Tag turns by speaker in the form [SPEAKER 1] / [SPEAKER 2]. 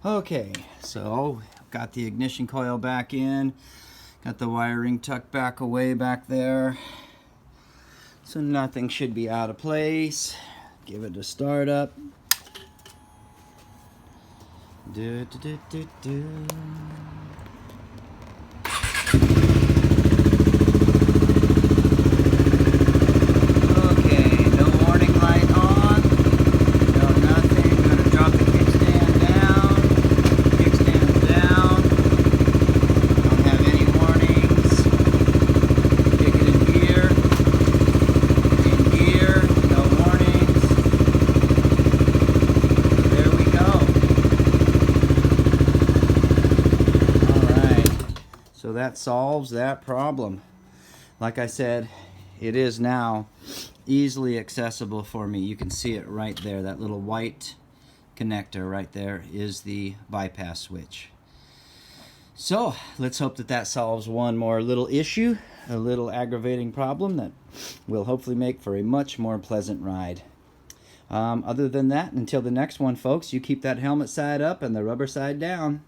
[SPEAKER 1] Okay, so got the ignition coil back in, got the wiring tucked back away back there, so nothing should be out of place. Give it a start up. Do, do, do, do, do. Okay, no warning light on, no nothing. Gonna drop the kickstand down. Kickstand down. Don't have any warnings. Kick it in gear. In gear, no warnings. There we go. Alright, so that solves that problem. Like I said, it is now easily accessible for me. You can see it right there. That little white connector right there is the bypass switch. So let's hope that that solves one more little issue, a little aggravating problem that will hopefully make for a much more pleasant ride. Other than that, until the next one, folks, you keep that helmet side up and the rubber side down.